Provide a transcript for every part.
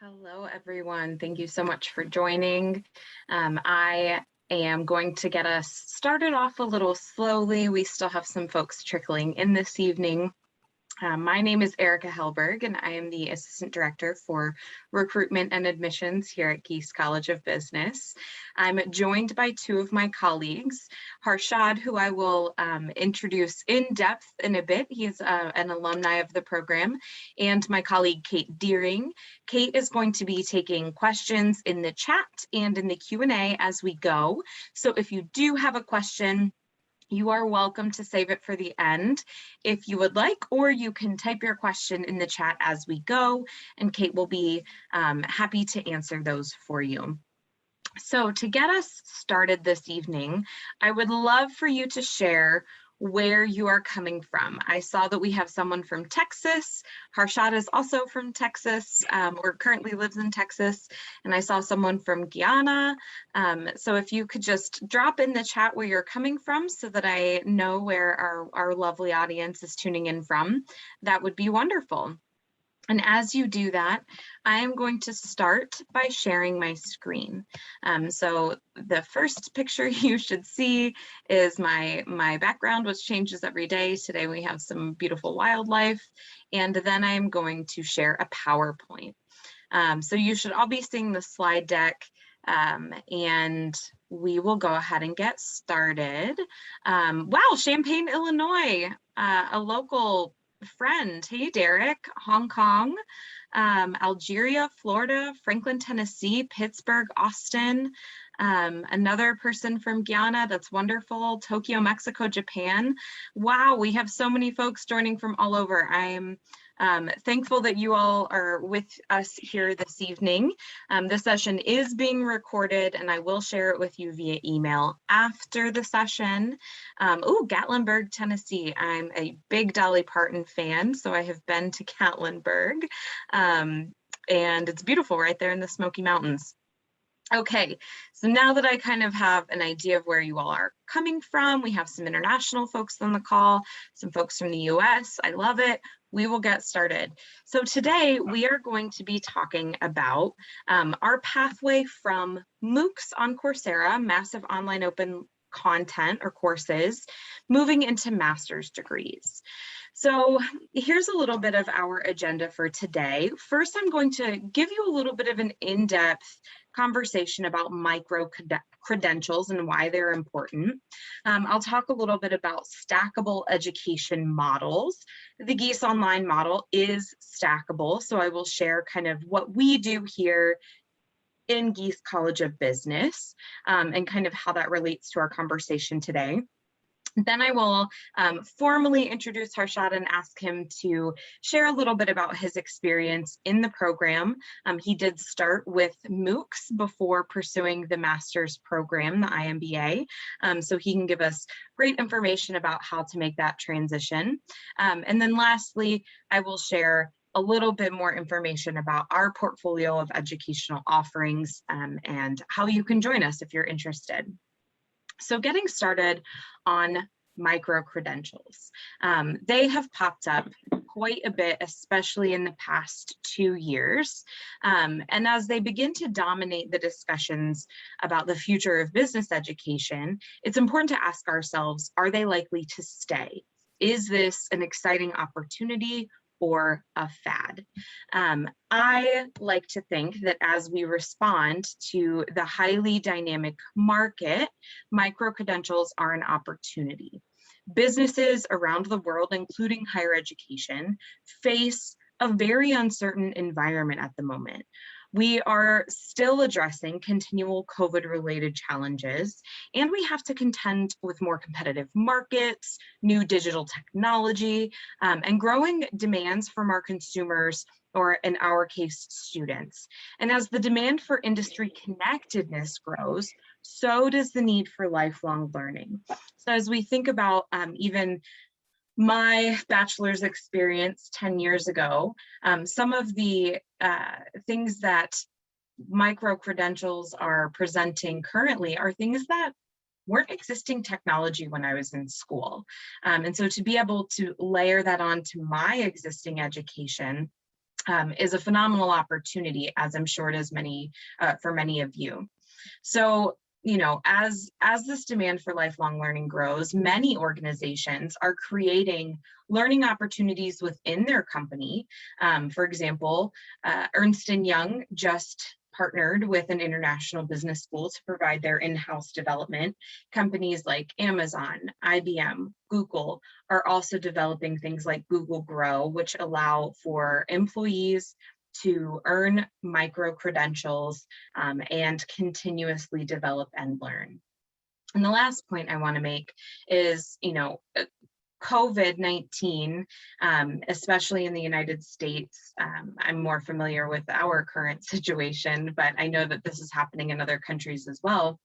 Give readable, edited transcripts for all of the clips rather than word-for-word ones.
Hello, everyone. Thank you so much for joining. I am going to get us started off a little slowly. We still have some folks trickling in this evening. My name is Aaricka Hellberg, and I am the Assistant Director for Recruitment and Admissions here at Gies College of Business. I'm joined by two of my colleagues, Harshad, who I will introduce in depth in a bit. He's an alumni of the program, and my colleague, Kate Deering. Kate is going to be taking questions in the chat and in the Q&A as we go. So if you do have a question, you are welcome to save it for the end if you would like, or you can type your question in the chat as we go, and Kate will be happy to answer those for you. So to get us started this evening, I would love for you to share where you are coming from. I saw that we have someone from Texas. Harshad is also from Texas, or currently lives in Texas. And I saw someone from Guyana. So if you could just drop in the chat where you're coming from so that I know where our lovely audience is tuning in from, that would be wonderful. And as you do that, I am going to start by sharing my screen. So the first picture you should see is my background, which changes every day. Today we have some beautiful wildlife, and then I am going to share a PowerPoint. So you should all be seeing the slide deck, and we will go ahead and get started. Wow, Champaign, Illinois, a local friend. Hey, Derek. Hong Kong, Algeria, Florida, Franklin, Tennessee, Pittsburgh, Austin, another person from Guyana. That's wonderful. Tokyo, Mexico, Japan. Wow, we have so many folks joining from all over. I'm thankful that you all are with us here this evening. This session is being recorded, and I will share it with you via email after the session. Oh, Gatlinburg, Tennessee. I'm a big Dolly Parton fan, so I have been to Gatlinburg, and it's beautiful right there in the Smoky Mountains. Okay, so now that I kind of have an idea of where you all are coming from, we have some international folks on the call, some folks from the US. I love it. We will get started. So today we are going to be talking about our pathway from MOOCs on Coursera, massive online open content or courses, moving into master's degrees. So here's a little bit of our agenda for today. First, I'm going to give you a little bit of an in-depth conversation about micro credentials and why they're important. I'll talk a little bit about stackable education models. The Gies Online model is stackable, so I will share kind of what we do here in Gies College of Business, and kind of how that relates to our conversation today. Then I will formally introduce Harshad and ask him to share a little bit about his experience in the program. He did start with MOOCs before pursuing the master's program, the IMBA, so he can give us great information about how to make that transition. And then lastly, I will share a little bit more information about our portfolio of educational offerings, and how you can join us if you're interested. So getting started on micro-credentials. They have popped up quite a bit, especially in the past 2 years. And as they begin to dominate the discussions about the future of business education, it's important to ask ourselves, are they likely to stay? Is this an exciting opportunity or a fad? I like to think that as we respond to the highly dynamic market, micro-credentials are an opportunity. Businesses around the world, including higher education, face a very uncertain environment at the moment. We are still addressing continual COVID-related challenges, and we have to contend with more competitive markets, new digital technology, and growing demands from our consumers, or in our case, students. And as the demand for industry connectedness grows, so does the need for lifelong learning. So as we think about even my bachelor's experience 10 years ago, some of the things that micro-credentials are presenting currently are things that weren't existing technology when I was in school. And so to be able to layer that onto my existing education is a phenomenal opportunity, as I'm sure it is for many of you. So, as this demand for lifelong learning grows, many organizations are creating learning opportunities within their company. For example, Ernst & Young just partnered with an international business school to provide their in-house development. Companies like Amazon, IBM, Google are also developing things like Google Grow, which allow for employees to earn micro-credentials and continuously develop and learn. And the last point I want to make is, COVID-19, especially in the United States, I'm more familiar with our current situation, but I know that this is happening in other countries as well.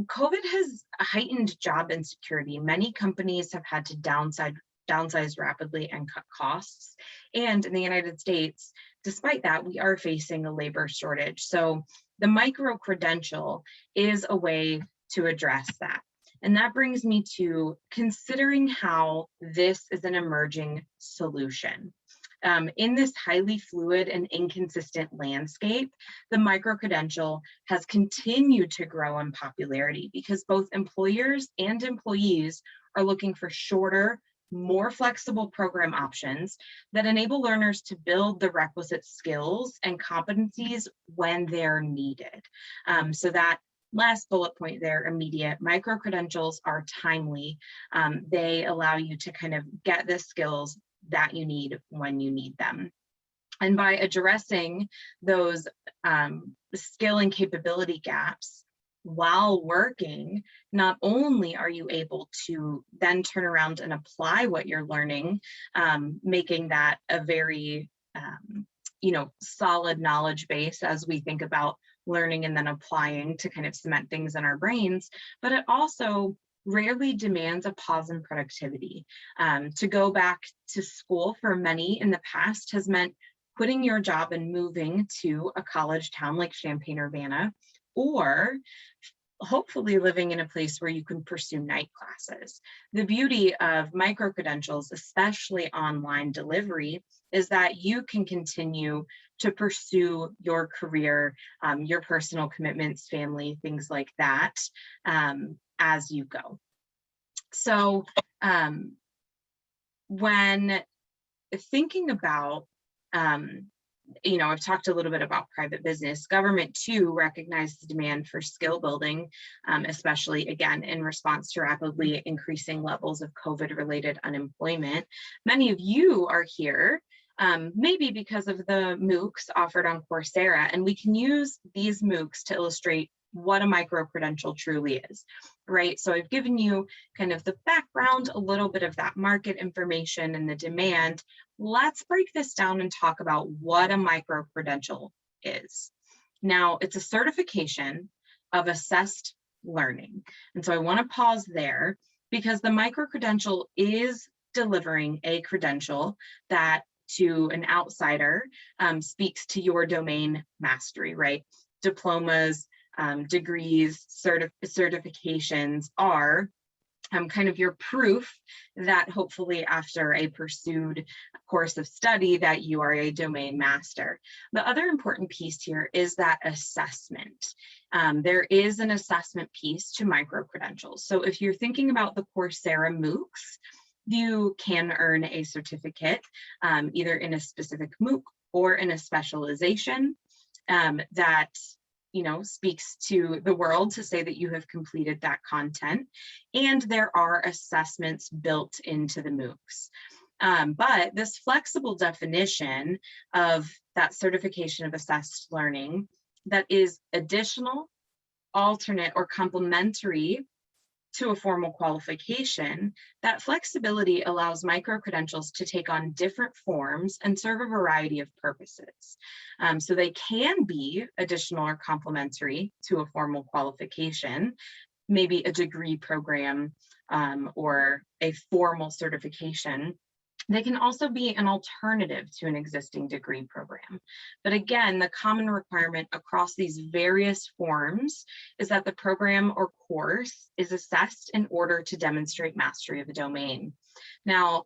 COVID has heightened job insecurity. Many companies have had to downsize rapidly and cut costs. And in the United States, despite that, we are facing a labor shortage. So the micro-credential is a way to address that. And that brings me to considering how this is an emerging solution. In this highly fluid and inconsistent landscape, the micro-credential has continued to grow in popularity because both employers and employees are looking for shorter, more flexible program options that enable learners to build the requisite skills and competencies when they're needed. So that last bullet point there, immediate, micro-credentials are timely. They allow you to kind of get the skills that you need when you need them. And by addressing those skill and capability gaps while working, not only are you able to then turn around and apply what you're learning, making that a very solid knowledge base as we think about learning and then applying to kind of cement things in our brains, but it also rarely demands a pause in productivity. To go back to school for many in the past has meant quitting your job and moving to a college town like Champaign-Urbana, or hopefully living in a place where you can pursue night classes. The beauty of micro-credentials, especially online delivery, is that you can continue to pursue your career, your personal commitments, family, things like that, as you go. So when thinking about, I've talked a little bit about private business. Government too recognized the demand for skill building, especially again in response to rapidly increasing levels of COVID-related unemployment. Many of you are here maybe because of the MOOCs offered on Coursera, and we can use these MOOCs to illustrate what a micro-credential truly is, right? So I've given you kind of the background, a little bit of that market information and the demand. Let's break this down and talk about what a micro-credential is. Now, it's a certification of assessed learning. And so I want to pause there because the micro-credential is delivering a credential that to an outsider speaks to your domain mastery, right? Diplomas, degrees, certifications are kind of your proof that hopefully after a pursued course of study that you are a domain master. The other important piece here is that assessment. There is an assessment piece to micro-credentials. So if you're thinking about the Coursera MOOCs, you can earn a certificate either in a specific MOOC or in a specialization that speaks to the world to say that you have completed that content. And there are assessments built into the MOOCs. But this flexible definition of that certification of assessed learning that is additional, alternate, or complementary to a formal qualification, that flexibility allows micro-credentials to take on different forms and serve a variety of purposes. So they can be additional or complementary to a formal qualification, maybe a degree program or a formal certification. They can also be an alternative to an existing degree program. But again, the common requirement across these various forms is that the program or course is assessed in order to demonstrate mastery of a domain. Now,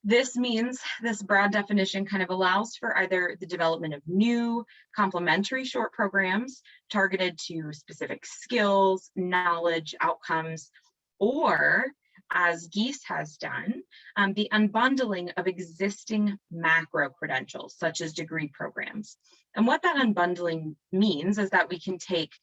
This means this broad definition kind of allows for either the development of new complementary short programs targeted to specific skills, knowledge, outcomes, or as Gies has done, the unbundling of existing macro credentials, such as degree programs. And what that unbundling means is that we can take,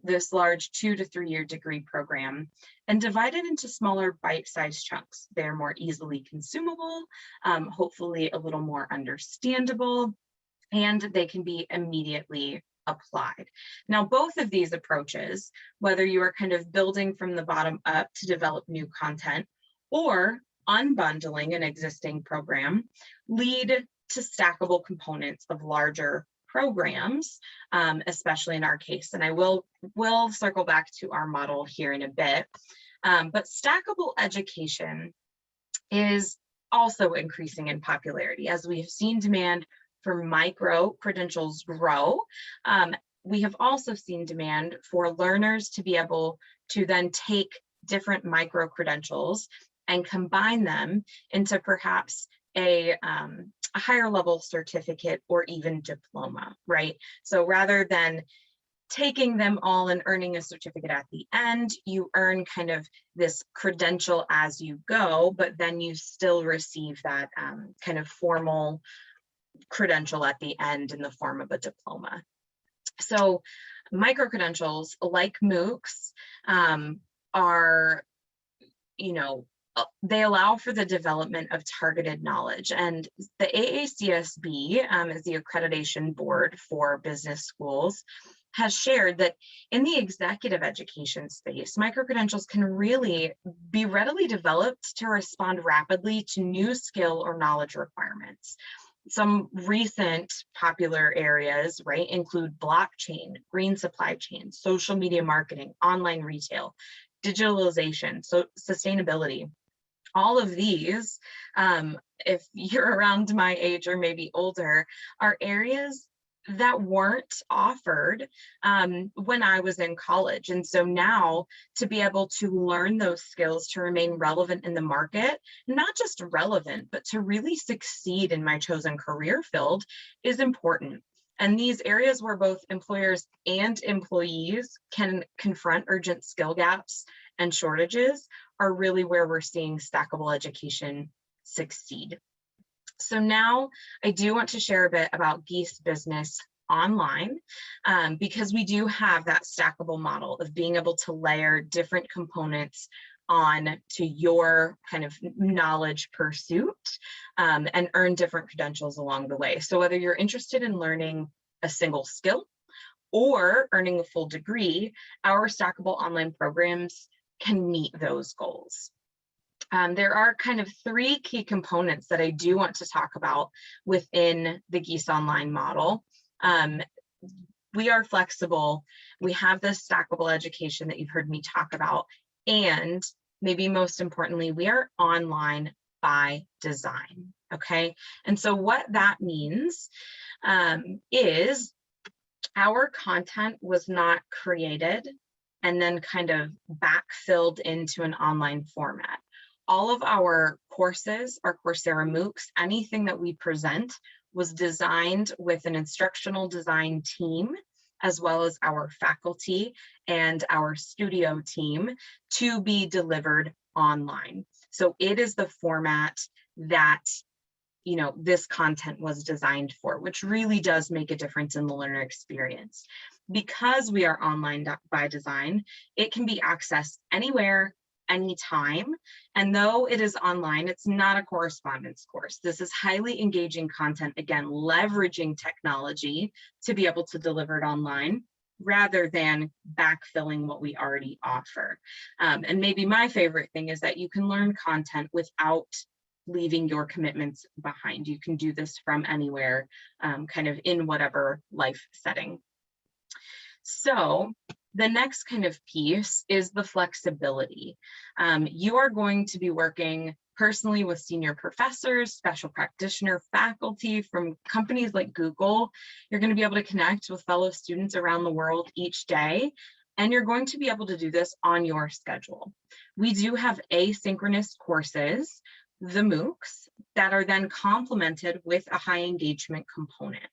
this large 2 to 3 year degree program and divide it into smaller bite-sized chunks. They're more easily consumable, hopefully a little more understandable, and they can be immediately applied. Now, both of these approaches, whether you are kind of building from the bottom up to develop new content or unbundling an existing program, lead to stackable components of larger programs, especially in our case. And I will circle back to our model here in a bit. But stackable education is also increasing in popularity as we have seen demand for micro credentials grow. We have also seen demand for learners to be able to then take different micro credentials and combine them into perhaps a higher level certificate or even diploma, right? So rather than taking them all and earning a certificate at the end, you earn kind of this credential as you go, but then you still receive that kind of formal credential at the end in the form of a diploma. So micro-credentials like MOOCs are, they allow for the development of targeted knowledge. And the AACSB is the accreditation board for business schools, has shared that in the executive education space, micro-credentials can really be readily developed to respond rapidly to new skill or knowledge requirements. Some recent popular areas, right, include blockchain, green supply chain, social media marketing, online retail, digitalization, so sustainability. All of these, if you're around my age or maybe older, are areas that weren't offered when I was in college. And so now to be able to learn those skills to remain relevant in the market, not just relevant, but to really succeed in my chosen career field is important. And these areas where both employers and employees can confront urgent skill gaps and shortages are really where we're seeing stackable education succeed. So now I do want to share a bit about Gies Business Online because we do have that stackable model of being able to layer different components on to your kind of knowledge pursuit and earn different credentials along the way. So whether you're interested in learning a single skill or earning a full degree, our stackable online programs can meet those goals. There are kind of 3 key components that I do want to talk about within the Gies Online model. We are flexible. We have this stackable education that you've heard me talk about. And maybe most importantly, we are online by design, okay? And so what that means is our content was not created and then kind of backfilled into an online format. All of our courses, our Coursera MOOCs, anything that we present was designed with an instructional design team, as well as our faculty and our studio team to be delivered online. So it is the format that this content was designed for, which really does make a difference in the learner experience. Because we are online by design, it can be accessed anywhere, anytime. And though it is online, it's not a correspondence course. This is highly engaging content, again, leveraging technology to be able to deliver it online rather than backfilling what we already offer. And maybe my favorite thing is that you can learn content without leaving your commitments behind. You can do this from anywhere, kind of in whatever life setting. So the next kind of piece is the flexibility. You are going to be working personally with senior professors, special practitioner faculty from companies like Google. You're going to be able to connect with fellow students around the world each day, and you're going to be able to do this on your schedule. We do have asynchronous courses, the MOOCs, that are then complemented with a high engagement component.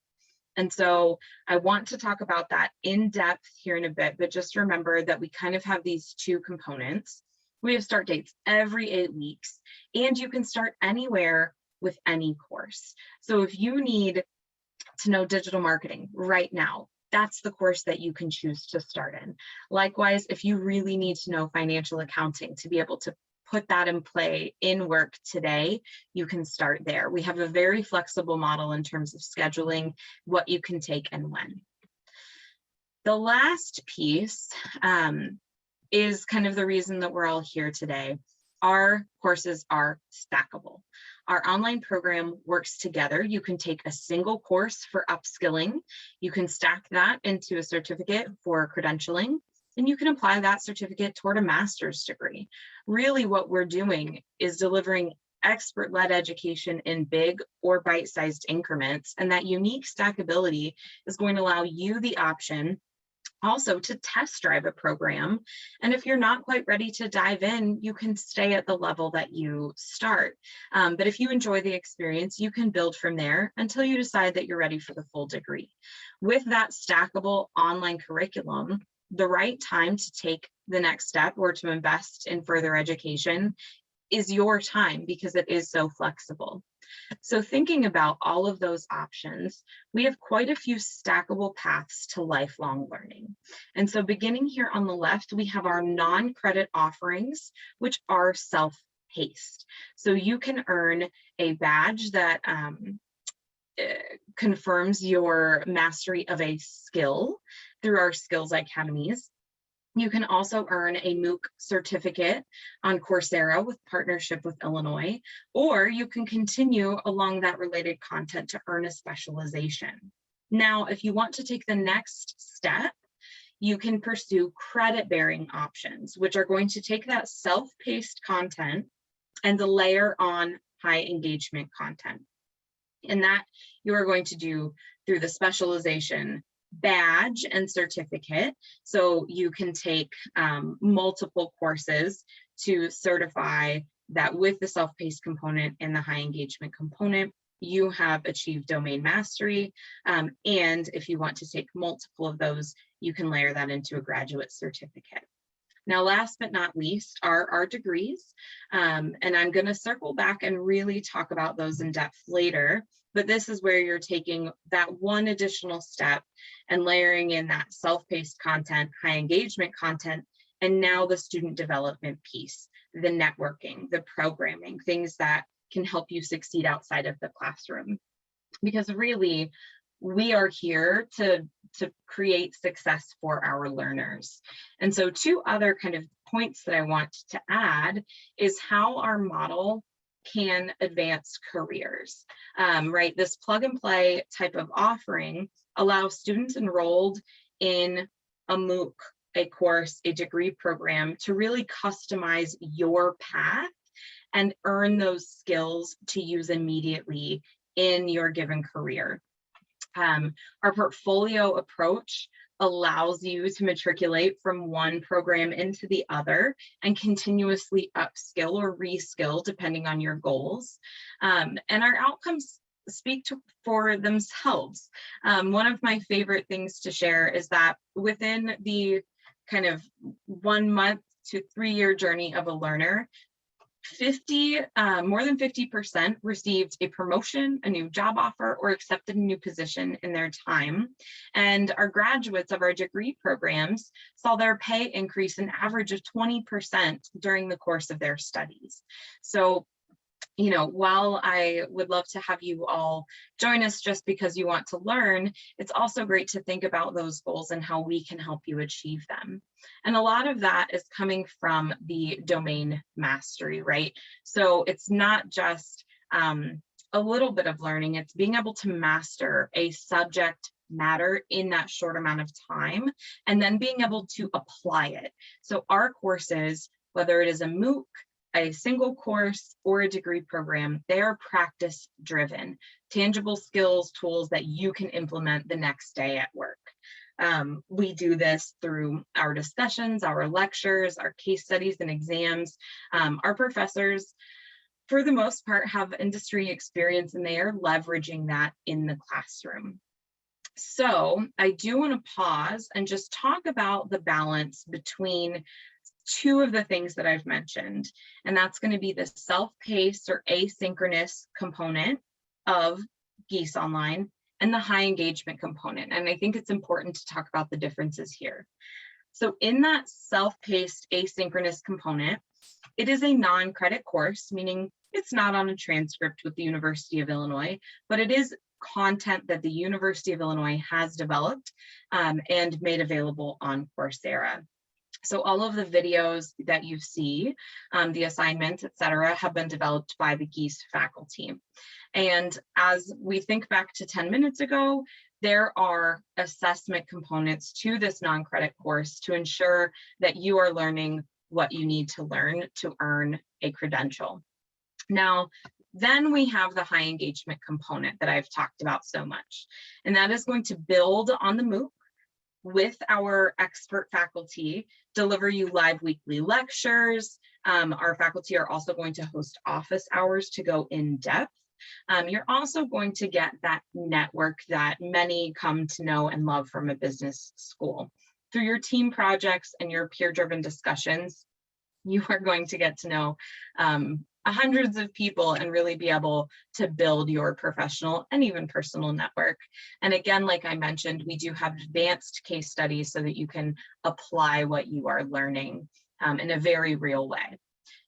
And so I want to talk about that in depth here in a bit, but just remember that we kind of have these two components. We have start dates every 8 weeks, and you can start anywhere with any course. So if you need to know digital marketing right now, that's the course that you can choose to start in. Likewise, if you really need to know financial accounting to be able to put that in play in work today, you can start there. We have a very flexible model in terms of scheduling what you can take and when. The last piece is kind of the reason that we're all here today. Our courses are stackable. Our online program works together. You can take a single course for upskilling. You can stack that into a certificate for credentialing, and you can apply that certificate toward a master's degree. Really what we're doing is delivering expert-led education in big or bite-sized increments, and that unique stackability is going to allow you the option also to test drive a program. And if you're not quite ready to dive in, you can stay at the level that you start. But if you enjoy the experience, you can build from there until you decide that you're ready for the full degree. With that stackable online curriculum, the right time to take the next step or to invest in further education is your time, because it is so flexible. So thinking about all of those options, we have quite a few stackable paths to lifelong learning. And so beginning here on the left, we have our non-credit offerings, which are self-paced. So you can earn a badge that confirms your mastery of a skill through our skills academies. You can also earn a MOOC certificate on Coursera with partnership with Illinois, or you can continue along that related content to earn a specialization. Now, if you want to take the next step, you can pursue credit-bearing options, which are going to take that self-paced content and layer on high engagement content. And that you are going to do through the specialization badge and certificate. So you can take multiple courses to certify that with the self-paced component and the high engagement component, you have achieved domain mastery. And if you want to take multiple of those, you can layer that into a graduate certificate. Now, last but not least are our degrees. And I'm going to circle back and really talk about those in depth later. But this is where you're taking that one additional step and layering in that self-paced content, high engagement content, and now the student development piece, the networking, the programming, things that can help you succeed outside of the classroom. Because really, we are here to create success for our learners. And so two other kind of points that I want to add is how our model can advance careers, right? This plug and play type of offering allows students enrolled in a MOOC, a course, a degree program to really customize your path and earn those skills to use immediately in your given career. Our portfolio approach allows you to matriculate from one program into the other and continuously upskill or reskill depending on your goals. And our outcomes speak for themselves. One of my favorite things to share is that within the kind of 1 month to 3 year journey of a learner, more than 50% received a promotion, a new job offer, or accepted a new position in their time. And our graduates of our degree programs saw their pay increase an average of 20% during the course of their studies. So, you know, while I would love to have you all join us just because you want to learn, it's also great to think about those goals and how we can help you achieve them. And a lot of that is coming from the domain mastery, right? So it's not just a little bit of learning, it's being able to master a subject matter in that short amount of time, and then being able to apply it. So our courses, whether it is a MOOC, a single course, or a degree program, they are practice driven, tangible skills, tools that you can implement the next day at work. We do this through our discussions, our lectures, our case studies and exams. Our professors for the most part, have industry experience, and they are leveraging that in the classroom. So I do want to pause and just talk about the balance between two of the things that I've mentioned, and that's going to be the self-paced or asynchronous component of Gies Online and the high engagement component. And I think it's important to talk about the differences here. So in that self-paced asynchronous component, it is a non-credit course, meaning it's not on a transcript with the University of Illinois, but it is content that the University of Illinois has developed and made available on Coursera. So all of the videos that you see, the assignments, et cetera, have been developed by the Gies faculty. And as we think back to 10 minutes ago, there are assessment components to this non-credit course to ensure that you are learning what you need to learn to earn a credential. Now, then we have the high engagement component that I've talked about so much, and that is going to build on the MOOC with our expert faculty, deliver you live weekly lectures. Our faculty are also going to host office hours to go in depth. You're also going to get that network that many come to know and love from a business school. Through your team projects and your peer-driven discussions, you are going to get to know hundreds of people and really be able to build your professional and even personal network. And again, like I mentioned, we do have advanced case studies so that you can apply what you are learning in a very real way.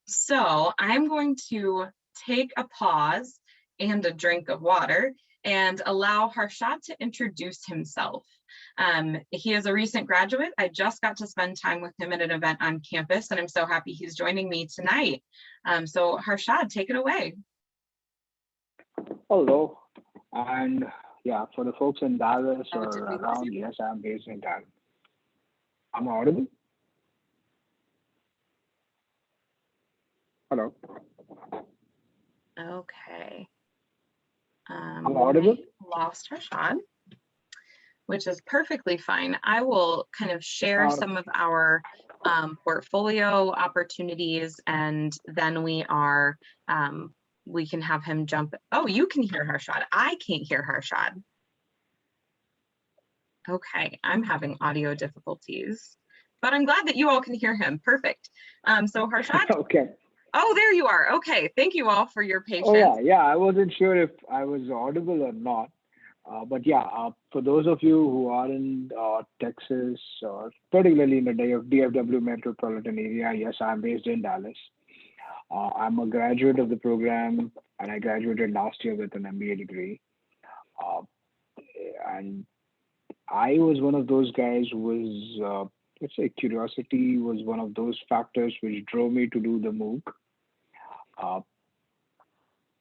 So I'm going to take a pause and a drink of water and allow Harshad to introduce himself. He is a recent graduate. I just got to spend time with him at an event on campus, and I'm so happy he's joining me tonight. So Harshad, take it away. Hello, and yeah, for the folks in Dallas or around, yes, I'm based in Dallas. I'm audible? Hello. Okay. I'm audible? Lost Harshad, which is perfectly fine. I will kind of share some of our portfolio opportunities, and then we can have him jump. Oh, you can hear Harshad. I can't hear Harshad. Okay, I'm having audio difficulties, but I'm glad that you all can hear him. Perfect. So Harshad. Okay. Oh, there you are. Okay, thank you all for your patience. Oh yeah, I wasn't sure if I was audible or not. But yeah, for those of you who are in Texas, or particularly in the DFW metropolitan area, yes, I'm based in Dallas. I'm a graduate of the program, and I graduated last year with an MBA degree. And I was one of those guys who was, let's say, curiosity was one of those factors which drove me to do the MOOC.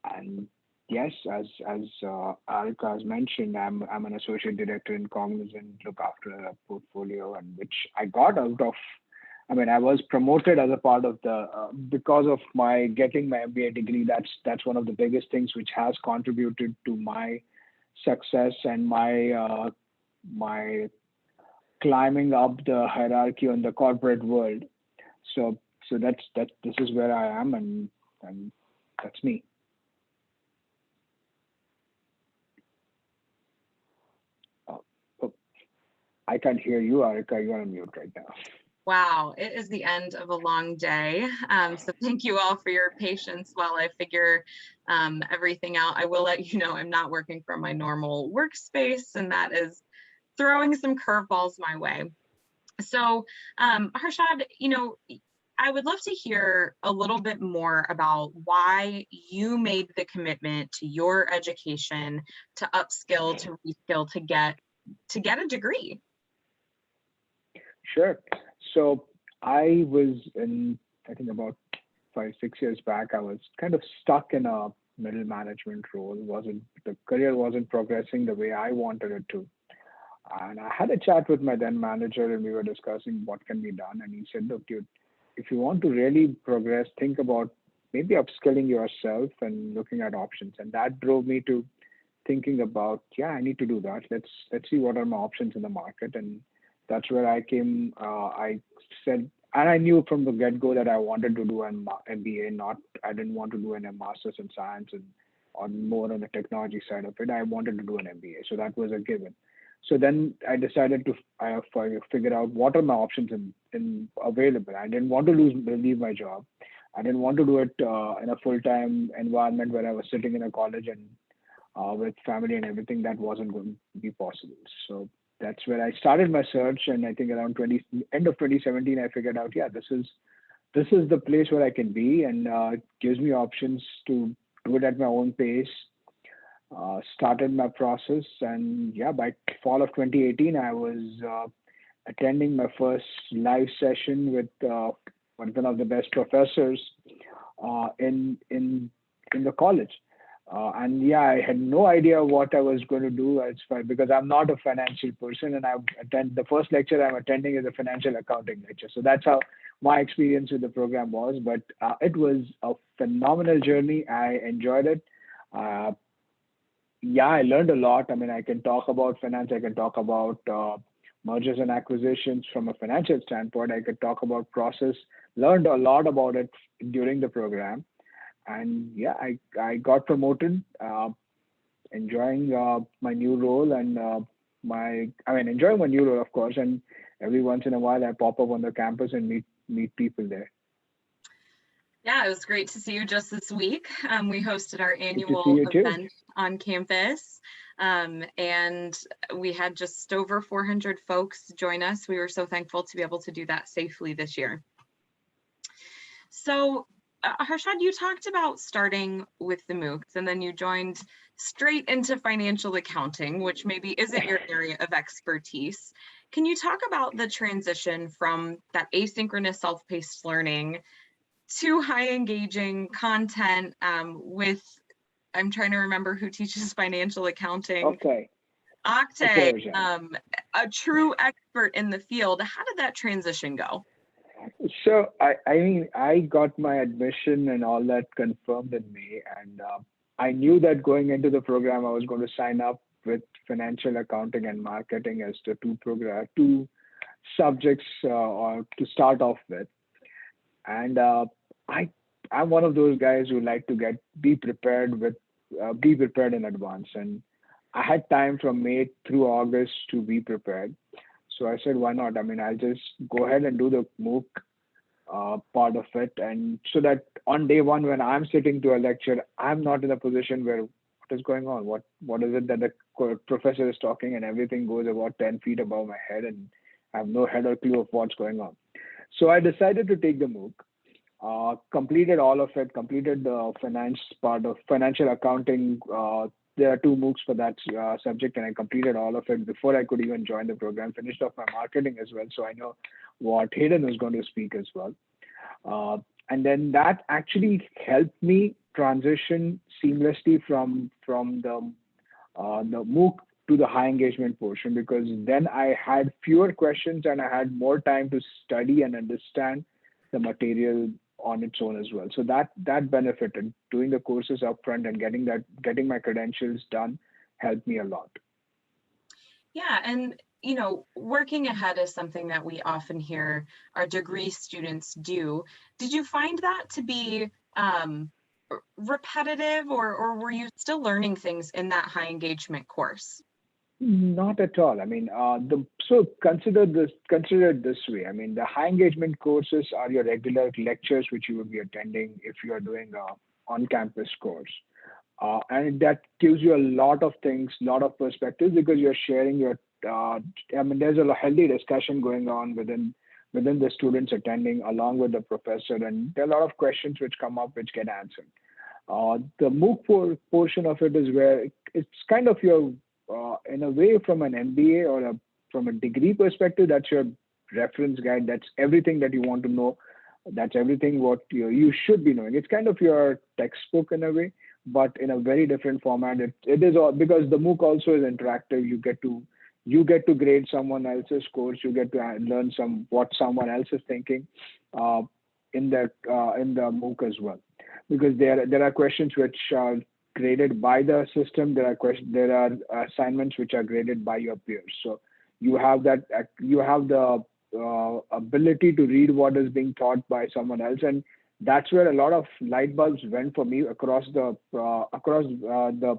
And yes, as Aaricka has mentioned, I'm an associate director in Cognizant, look after a portfolio, and which I got out of. I mean, I was promoted as a part of the because of my getting my MBA degree. That's one of the biggest things which has contributed to my success and my my climbing up the hierarchy in the corporate world. So this is where I am, and that's me. I can't hear you, Aaricka. You're on mute right now. Wow, it is the end of a long day. So thank you all for your patience while I figure everything out. I will let you know I'm not working from my normal workspace, and that is throwing some curveballs my way. So Harshad, I would love to hear a little bit more about why you made the commitment to your education, to upskill, to reskill, to get a degree. Sure. So I was I think about 5-6 years back, I was kind of stuck in a middle management role. The career wasn't progressing the way I wanted it to. And I had a chat with my then manager, and we were discussing what can be done. And he said, look, dude, if you want to really progress, think about maybe upskilling yourself and looking at options. And that drove me to thinking about, yeah, I need to do that. Let's see what are my options in the market. And that's where I came. I said, and I knew from the get-go that I wanted to do an MBA, I didn't want to do a master's in science and on more on the technology side of it. I wanted to do an MBA, so that was a given. So then I decided to figure out what are my options in available. I didn't want to leave my job. I didn't want to do it in a full-time environment where I was sitting in a college and with family and everything. That wasn't going to be possible. So that's where I started my search. And I think around end of 2017, I figured out, yeah, this is the place where I can be, and it gives me options to do it at my own pace. Started my process, and yeah, by fall of 2018, I was attending my first live session with one of the best professors in the college. And yeah, I had no idea what I was going to do because I'm not a financial person, and the first lecture I'm attending is a financial accounting lecture. So that's how my experience with the program was. But it was a phenomenal journey. I enjoyed it. Yeah, I learned a lot. I mean, I can talk about finance. I can talk about mergers and acquisitions from a financial standpoint. I could talk about process. Learned a lot about it during the program. And yeah, I got promoted, enjoying my new role and enjoying my new role, of course. And every once in a while, I pop up on the campus and meet people there. Yeah, it was great to see you just this week. We hosted our annual event on campus, and we had just over 400 folks join us. We were so thankful to be able to do that safely this year. So Harshad, you talked about starting with the MOOCs, and then you joined straight into financial accounting, which maybe isn't your area of expertise. Can you talk about the transition from that asynchronous self-paced learning to high engaging content with, I'm trying to remember who teaches financial accounting. Okay. Octave, a true expert in the field. How did that transition go? So I got my admission and all that confirmed in May, and I knew that going into the program I was going to sign up with financial accounting and marketing as the two subjects or to start off with. And I'm one of those guys who like to be prepared in advance, and I had time from May through August to be prepared. So I said, why not? I mean, I'll just go ahead and do the MOOC part of it. And so that on day one, when I'm sitting to a lecture, I'm not in a position where what is going on? What is it that the professor is talking, and everything goes about 10 feet above my head, and I have no head or clue of what's going on. So I decided to take the MOOC, completed all of it, completed the finance part of financial accounting. There are 2 MOOCs for that subject, and I completed all of it before I could even join the program. Finished off my marketing as well, so I know what Hayden was going to speak as well. And then that actually helped me transition seamlessly from the MOOC to the high engagement portion, because then I had fewer questions and I had more time to study and understand the material on its own as well. So that benefited. Doing the courses upfront and getting my credentials done helped me a lot. Yeah, and working ahead is something that we often hear our degree students do. Did you find that to be repetitive, or were you still learning things in that high engagement course? Not at all. I mean, so consider it this way. I mean, the high engagement courses are your regular lectures which you would be attending if you are doing a on-campus course, and that gives you a lot of things, lot of perspectives, because you're sharing your. I mean, there's a healthy discussion going on within the students attending, along with the professor, and there are a lot of questions which come up which get answered. The MOOC portion of it is where it's kind of your in a way, from an MBA or from a degree perspective, that's your reference guide. That's everything that you want to know. That's everything what you should be knowing. It's kind of your textbook in a way, but in a very different format. It is all because the MOOC also is interactive. You get to grade someone else's course. You get to learn what someone else is thinking in the MOOC as well, because there are questions which are graded by the system. There are assignments which are graded by your peers. So you have the ability to read what is being taught by someone else, and that's where a lot of light bulbs went for me across the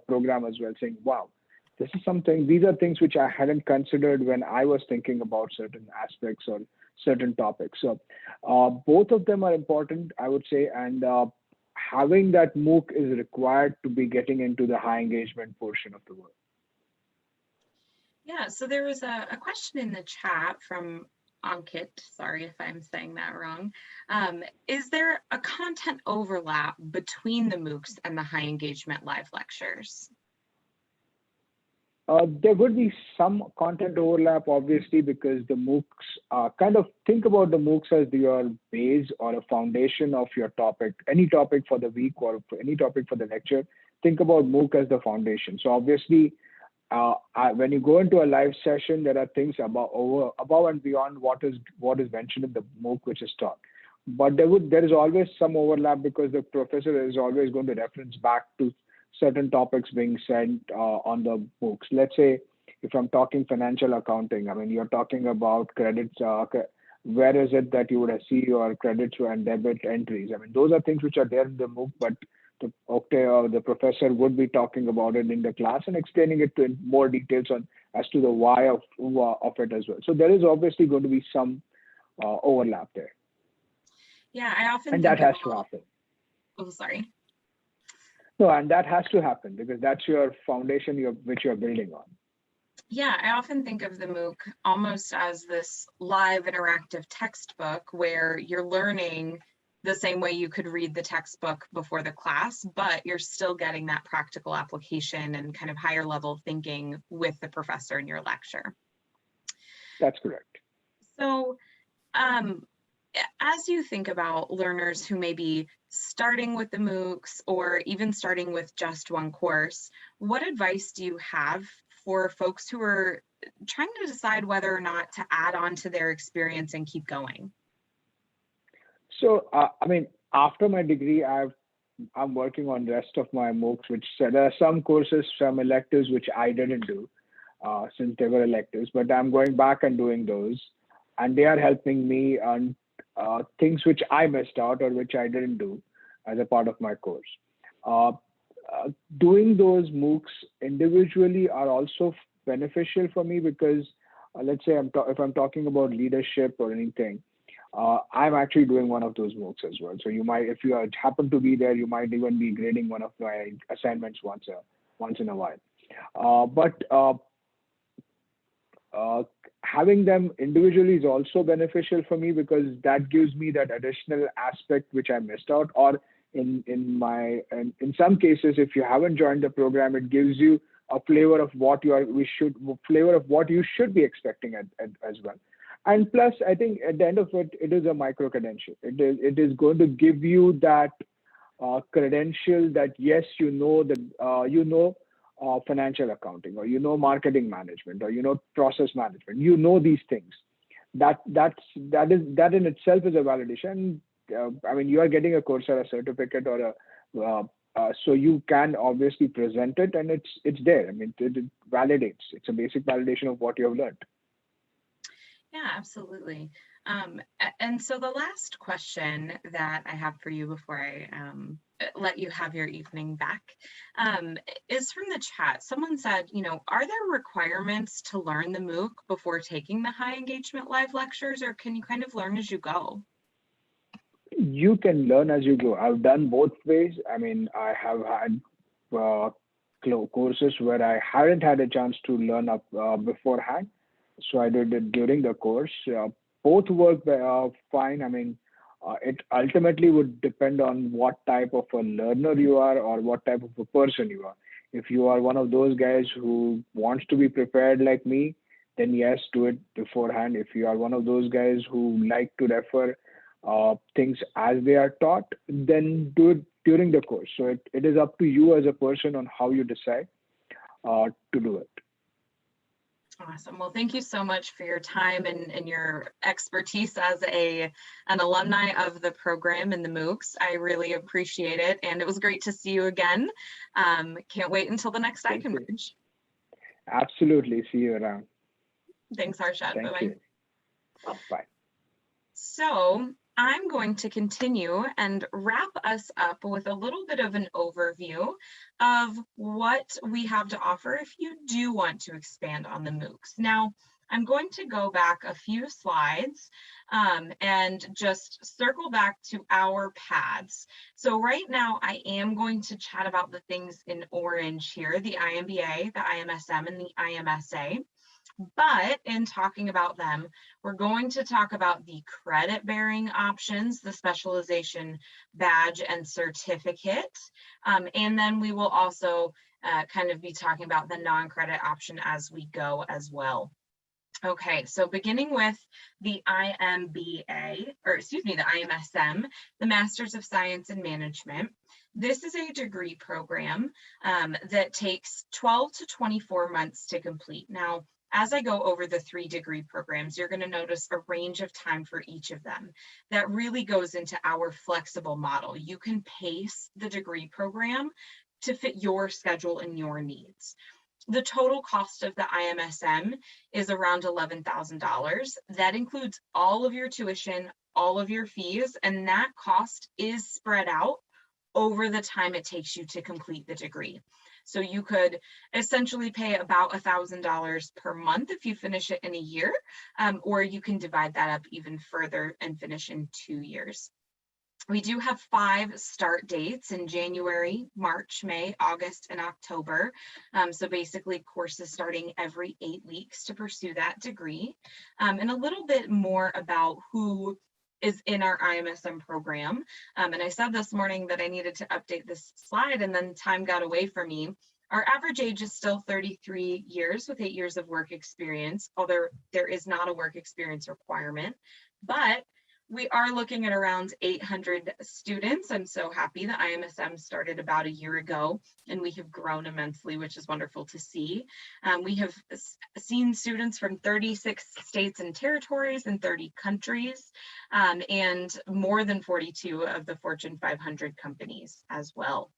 program as well, saying, wow, this is something, these are things which I hadn't considered when I was thinking about certain aspects or certain topics. So both of them are important, I would say, and having that MOOC is required to be getting into the high engagement portion of the work. Yeah, so there was a question in the chat from Ankit, sorry if I'm saying that wrong. Is there a content overlap between the MOOCs and the high engagement live lectures? There would be some content overlap, obviously, because the MOOCs, kind of think about the MOOCs as your base or a foundation of your topic, any topic for the week or for any topic for the lecture. Think about MOOC as the foundation. So obviously, when you go into a live session, there are things above and beyond what is mentioned in the MOOC which is taught. But there is always some overlap because the professor is always going to reference back to certain topics being said on the MOOCs. Let's say if I'm talking financial accounting, I mean, you're talking about credits. Where is it that you would see your credits and debit entries? I mean, those are things which are there in the MOOC, but the professor would be talking about it in the class and explaining it in more details as to the why of it as well. So there is obviously going to be some overlap there. Yeah, I often and think that has to happen. Oh, sorry. No, and that has to happen because that's your foundation which you're building on. Yeah, I often think of the MOOC almost as this live interactive textbook where you're learning the same way you could read the textbook before the class, but you're still getting that practical application and kind of higher level thinking with the professor in your lecture. That's correct. So as you think about learners who may be starting with the MOOCs or even starting with just one course, what advice do you have for folks who are trying to decide whether or not to add on to their experience and keep going? So, I mean, after my degree, I'm working on the rest of my MOOCs, which there are some courses, some electives, which I didn't do since they were electives, but I'm going back and doing those. And they are helping me on things which I missed out or which I didn't do as a part of my course. Doing those MOOCs individually are also beneficial for me because let's say if I'm talking about leadership or anything, I'm actually doing one of those MOOCs as well. So you might, if you happen to be there, you might even be grading one of my assignments once in a while. But having them individually is also beneficial for me because that gives me that additional aspect which I missed out. Or in some cases, if you haven't joined the program, it gives you a flavor of what you should be expecting as well. And plus, I think at the end of it, it is a micro credential. It is going to give you that credential that yes, financial accounting, or marketing management, or process management. These things. That in itself is a validation. I mean, you are getting a Coursera certificate or so you can obviously present it, and it's there. I mean, it validates. It's a basic validation of what you have learned. Yeah, absolutely. And so the last question that I have for you before I let you have your evening back is from the chat. Someone said, are there requirements to learn the MOOC before taking the high engagement live lectures, or can you kind of learn as you go? You can learn as you go. I've done both ways. I mean, I have had courses where I hadn't had a chance to learn up beforehand. So I did it during the course. Both work fine. I mean, it ultimately would depend on what type of a learner you are or what type of a person you are. If you are one of those guys who wants to be prepared like me, then yes, do it beforehand. If you are one of those guys who like to refer things as they are taught, then do it during the course. So it is up to you as a person on how you decide to do it. Awesome. Well, thank you so much for your time and your expertise as an alumni of the program and the MOOCs. I really appreciate it. And it was great to see you again. Can't wait until the next iConverge. Absolutely. See you around. Thanks, Harshad. Bye-bye. Fine. So I'm going to continue and wrap us up with a little bit of an overview of what we have to offer if you do want to expand on the MOOCs. Now, I'm going to go back a few slides and just circle back to our paths. So right now I am going to chat about the things in orange here, the IMBA, the IMSM, and the IMSA. But in talking about them, we're going to talk about the credit bearing options, the specialization badge and certificate. And then we will also kind of be talking about the non-credit option as we go as well. Okay, so beginning with the IMBA, or excuse me, the IMSM, the Masters of Science in Management. This is a degree program that takes 12 to 24 months to complete. Now, as I go over the 3 degree programs, you're going to notice a range of time for each of them. That really goes into our flexible model. You can pace the degree program to fit your schedule and your needs. The total cost of the IMSM is around $11,000. That includes all of your tuition, all of your fees, and that cost is spread out over the time it takes you to complete the degree. So you could essentially pay about $1,000 per month if you finish it in a year, or you can divide that up even further and finish in 2 years. We do have 5 start dates in January, March, May, August, and October. So basically courses starting every 8 weeks to pursue that degree. And a little bit more about who is in our IMSM program. And I said this morning that I needed to update this slide and then time got away from me. Our average age is still 33 years with 8 years of work experience, although there is not a work experience requirement, but we are looking at around 800 students. I'm so happy that IMSM started about a year ago and we have grown immensely, which is wonderful to see. We have seen students from 36 states and territories and 30 countries, and more than 42 of the Fortune 500 companies as well.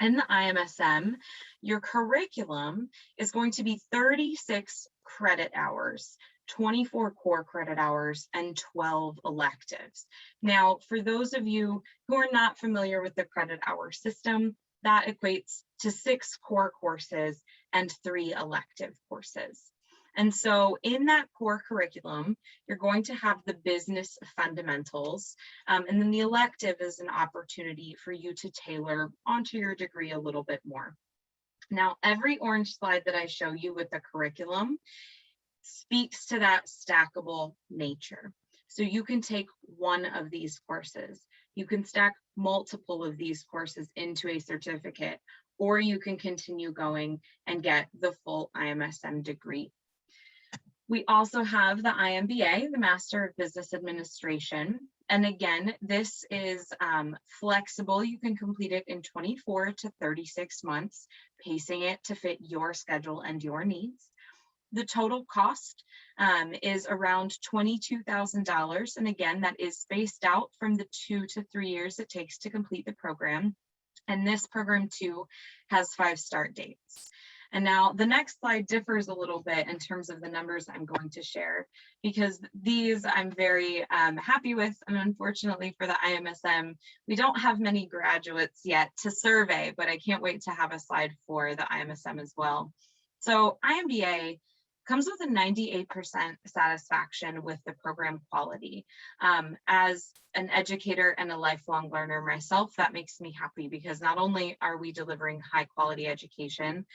In the IMSM, your curriculum is going to be 36 credit hours, 24 core credit hours, and 12 electives. Now, for those of you who are not familiar with the credit hour system, that equates to 6 core courses and 3 elective courses. And so in that core curriculum, you're going to have the business fundamentals, and then the elective is an opportunity for you to tailor onto your degree a little bit more. Now, every orange slide that I show you with the curriculum speaks to that stackable nature. So you can take one of these courses, you can stack multiple of these courses into a certificate, or you can continue going and get the full IMSM degree. We also have the IMBA, the Master of Business Administration. And again, this is flexible. You can complete it in 24 to 36 months, pacing it to fit your schedule and your needs. The total cost is around $22,000. And again, that is spaced out from the 2 to 3 years it takes to complete the program. And this program too has 5 start dates. And now the next slide differs a little bit in terms of the numbers I'm going to share, because these I'm very happy with. And unfortunately for the IMSM, we don't have many graduates yet to survey, but I can't wait to have a slide for the IMSM as well. So IMBA comes with a 98% satisfaction with the program quality. As an educator and a lifelong learner myself, that makes me happy because not only are we delivering high quality education,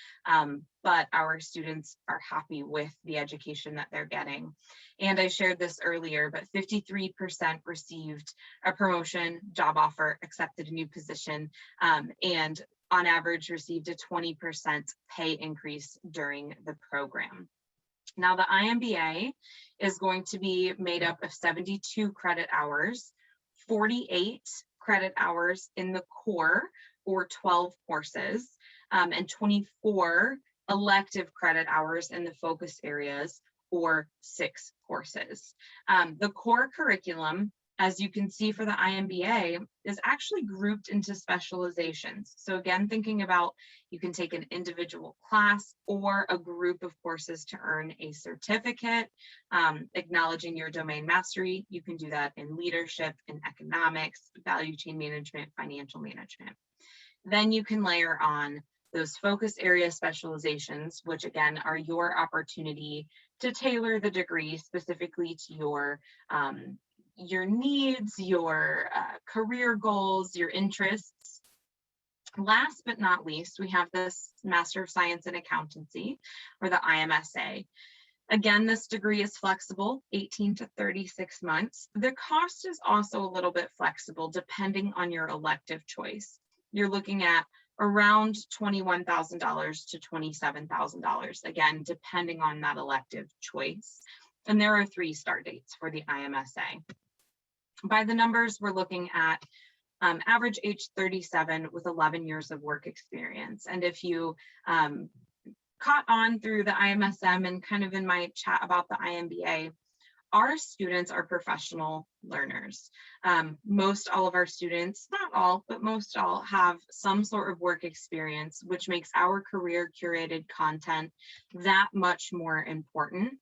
but our students are happy with the education that they're getting. And I shared this earlier, but 53% received a promotion, job offer, accepted a new position, and on average received a 20% pay increase during the program. Now, the IMBA is going to be made up of 72 credit hours, 48 credit hours in the core, or 12 courses, and 24 elective credit hours in the focus areas, or 6 courses. The core curriculum as you can see for the IMBA, is actually grouped into specializations. So again, thinking about you can take an individual class or a group of courses to earn a certificate, acknowledging your domain mastery. You can do that in leadership, in economics, value chain management, financial management. Then you can layer on those focus area specializations, which again are your opportunity to tailor the degree specifically to your needs, your career goals, your interests. Last but not least, we have this Master of Science in Accountancy, or the IMSA. Again, this degree is flexible, 18 to 36 months. The cost is also a little bit flexible depending on your elective choice. You're looking at around $21,000 to $27,000, again, depending on that elective choice. And there are 3 start dates for the IMSA. By the numbers, we're looking at average age 37 with 11 years of work experience. And if you caught on through the IMSM and kind of in my chat about the IMBA, our students are professional learners. Most all of our students, not all, but most all have some sort of work experience, which makes our career curated content that much more important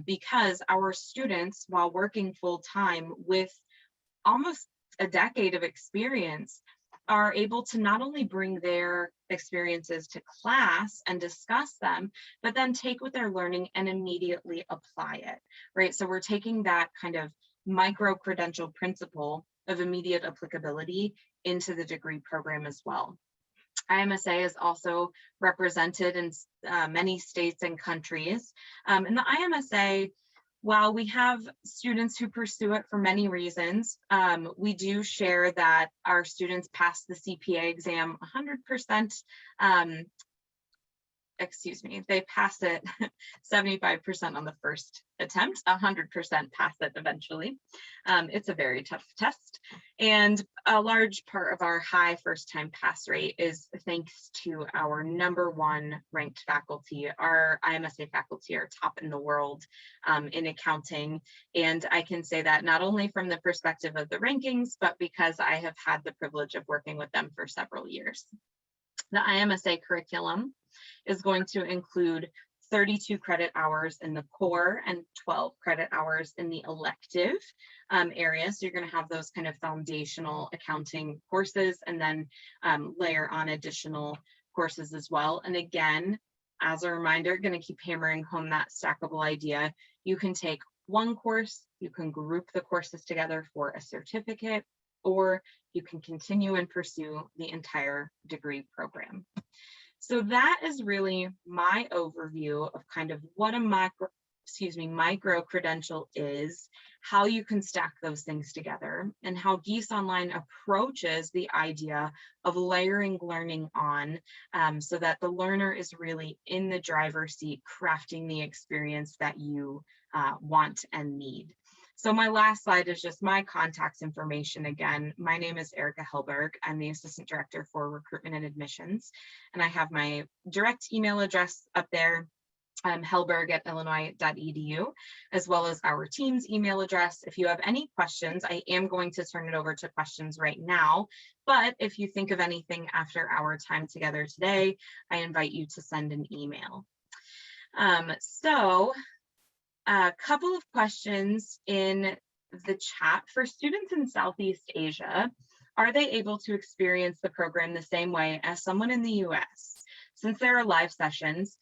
because our students, while working full time with almost a decade of experience, are able to not only bring their experiences to class and discuss them, but then take what they're learning and immediately apply it, right? So we're taking that kind of micro-credential principle of immediate applicability into the degree program as well. IMSA is also represented in many states and countries. And the IMSA, while we have students who pursue it for many reasons, we do share that our students pass the CPA exam 100%. They pass it 75% on the first attempt, 100% pass it eventually. It's a very tough test. And a large part of our high first-time pass rate is thanks to our #1 ranked faculty. Our IMSA faculty are top in the world in accounting. And I can say that not only from the perspective of the rankings, but because I have had the privilege of working with them for several years. The IMSA curriculum is going to include 32 credit hours in the core and 12 credit hours in the elective area. So you're going to have those kind of foundational accounting courses and then layer on additional courses as well. And again, as a reminder, going to keep hammering home that stackable idea. You can take one course, you can group the courses together for a certificate, or you can continue and pursue the entire degree program. So that is really my overview of kind of what a micro credential is, how you can stack those things together, and how Gies Online approaches the idea of layering learning on so that the learner is really in the driver's seat, crafting the experience that you want and need. So my last slide is just my contact information. Again, my name is Aaricka Hellberg. I'm the Assistant Director for Recruitment and Admissions, and I have my direct email address up there, hellberg@illinois.edu, as well as our team's email address. If you have any questions, I am going to turn it over to questions right now, but if you think of anything after our time together today, I invite you to send an email. A couple of questions in the chat. For students in Southeast Asia, are they able to experience the program the same way as someone in the US? Since there are live sessions,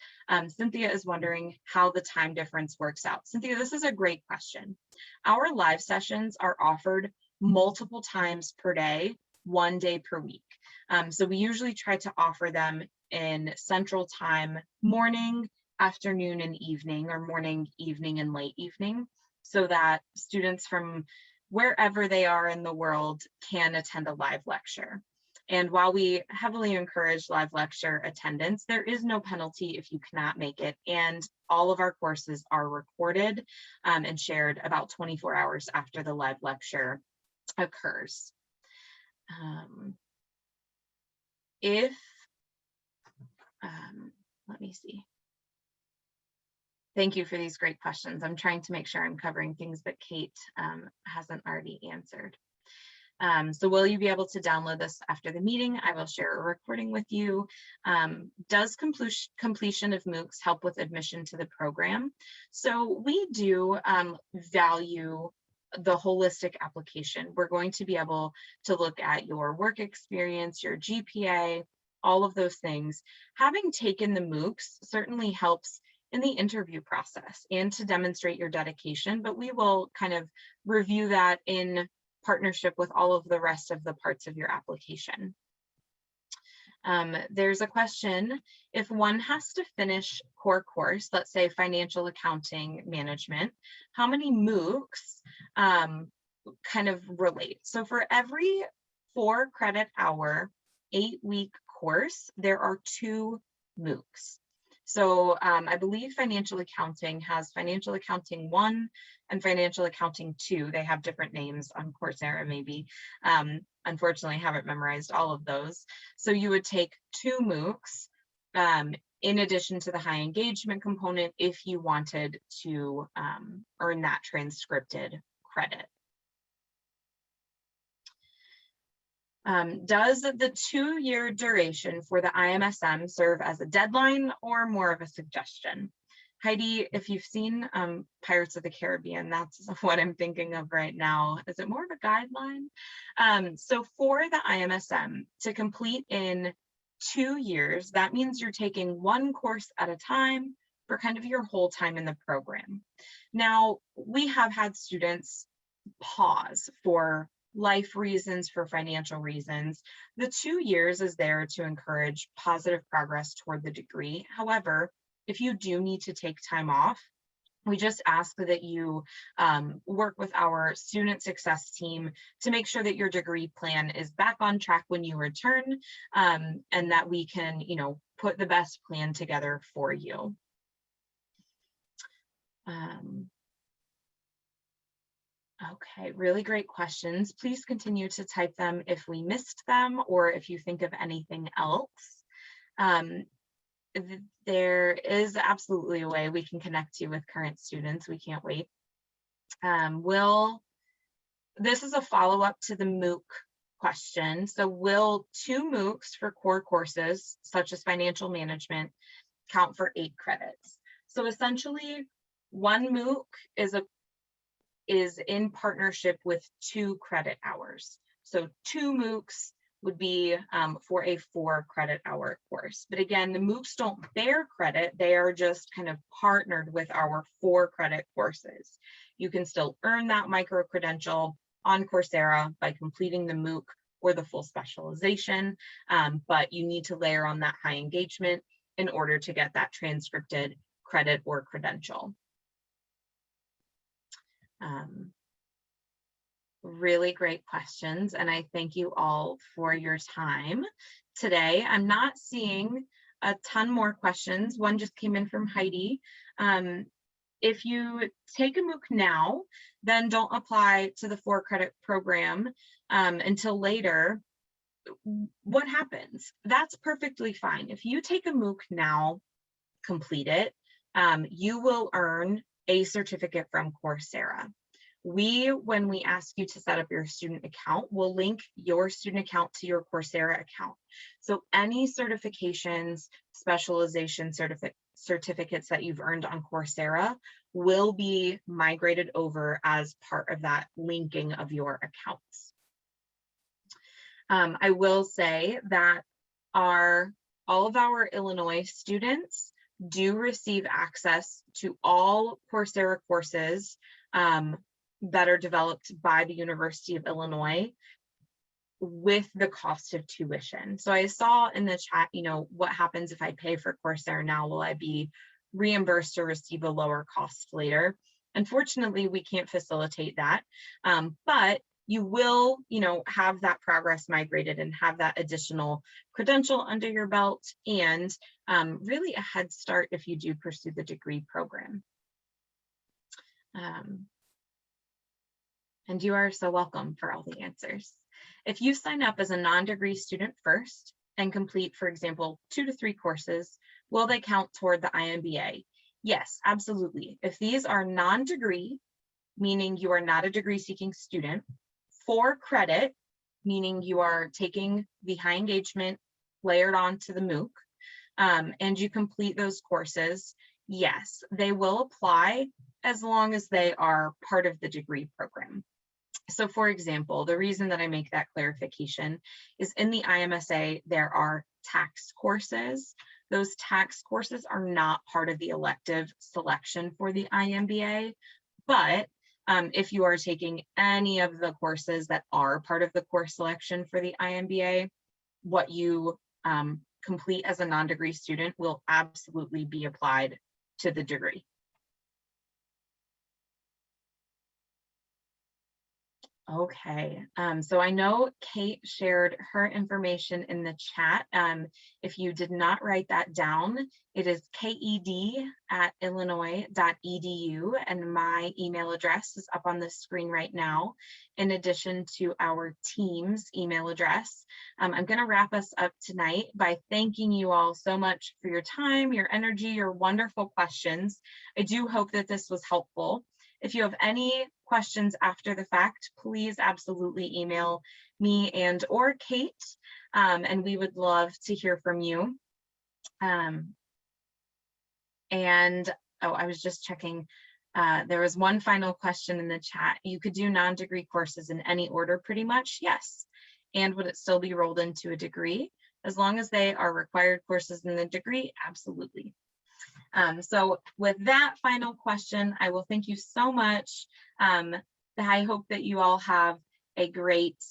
Cynthia is wondering how the time difference works out. Cynthia, this is a great question. Our live sessions are offered multiple times per day, 1 day per week. So we usually try to offer them in Central Time morning, afternoon and evening, or morning, evening, and late evening, so that students from wherever they are in the world can attend a live lecture. And while we heavily encourage live lecture attendance, there is no penalty if you cannot make it. And all of our courses are recorded and shared about 24 hours after the live lecture occurs. Let me see. Thank you for these great questions. I'm trying to make sure I'm covering things that Kate hasn't already answered. So will you be able to download this after the meeting? I will share a recording with you. Does completion of MOOCs help with admission to the program? So we do value the holistic application. We're going to be able to look at your work experience, your GPA, all of those things. Having taken the MOOCs certainly helps in the interview process and to demonstrate your dedication, but we will kind of review that in partnership with all of the rest of the parts of your application. There's a question, if one has to finish core course, let's say financial accounting management, how many MOOCs kind of relate? So for every 4 credit hour, 8-week course, there are 2 MOOCs. So I believe financial accounting has financial accounting 1 and financial accounting 2. They have different names on Coursera maybe. Unfortunately, I haven't memorized all of those. So you would take 2 MOOCs in addition to the high engagement component if you wanted to earn that transcripted credit. Does the 2-year duration for the IMSM serve as a deadline or more of a suggestion? Heidi, if you've seen Pirates of the Caribbean, that's what I'm thinking of right now. Is it more of a guideline? So for the IMSM to complete in 2 years, that means you're taking 1 course at a time for kind of your whole time in the program. Now, we have had students pause for life reasons, for financial reasons. The 2 years is there to encourage positive progress toward the degree. However, if you do need to take time off, we just ask that you work with our student success team to make sure that your degree plan is back on track when you return, and that we can, put the best plan together for you. Okay, really great questions. Please continue to type them if we missed them or if you think of anything else. There is absolutely a way we can connect you with current students. We can't wait. This is a follow-up to the MOOC question. So will 2 MOOCs for core courses, such as financial management, count for 8 credits? So essentially, 1 MOOC is in partnership with 2 credit hours. So 2 MOOCs would be for a 4 credit hour course. But again, the MOOCs don't bear credit. They are just kind of partnered with our 4 credit courses. You can still earn that micro credential on Coursera by completing the MOOC or the full specialization, but you need to layer on that high engagement in order to get that transcripted credit or credential. Really great questions, and I thank you all for your time today. I'm not seeing a ton more questions. One just came in from Heidi. If you take a MOOC now, then don't apply to the 4 credit program until later. What happens? That's perfectly fine. If you take a MOOC now, complete it, you will earn a certificate from Coursera. When we ask you to set up your student account, we'll link your student account to your Coursera account. So any certifications, specialization certificates that you've earned on Coursera will be migrated over as part of that linking of your accounts. I will say that all of our Illinois students do receive access to all Coursera courses that are developed by the University of Illinois with the cost of tuition. So I saw in the chat, what happens if I pay for Coursera now? Will I be reimbursed or receive a lower cost later? Unfortunately, we can't facilitate that, but you will, have that progress migrated and have that additional credential under your belt and really a head start if you do pursue the degree program. And you are so welcome for all the answers. If you sign up as a non-degree student first and complete, for example, 2 to 3 courses, will they count toward the IMBA? Yes, absolutely. If these are non-degree, meaning you are not a degree seeking student, for credit, meaning you are taking the high engagement layered onto the MOOC, and you complete those courses, yes, they will apply as long as they are part of the degree program. So for example, the reason that I make that clarification is in the IMSA, there are tax courses. Those tax courses are not part of the elective selection for the IMBA, but if you are taking any of the courses that are part of the course selection for the IMBA, what you complete as a non-degree student will absolutely be applied to the degree. Okay, so I know Kate shared her information in the chat. If you did not write that down, it is ked@illinois.edu, and my email address is up on the screen right now, in addition to our team's email address. I'm going to wrap us up tonight by thanking you all so much for your time, your energy, your wonderful questions. I do hope that this was helpful. If you have any questions after the fact, please absolutely email me and or Kate, and we would love to hear from you. And oh, I was just checking. There was one final question in the chat. You could do non-degree courses in any order pretty much, yes. And would it still be rolled into a degree? As long as they are required courses in the degree, absolutely. So with that final question, I will thank you so much. I hope that you all have a great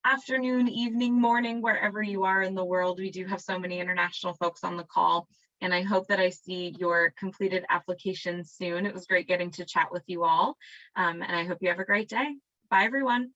afternoon, evening, morning, wherever you are in the world. We do have so many international folks on the call, and I hope that I see your completed applications soon. It was great getting to chat with you all, and I hope you have a great day. Bye, everyone.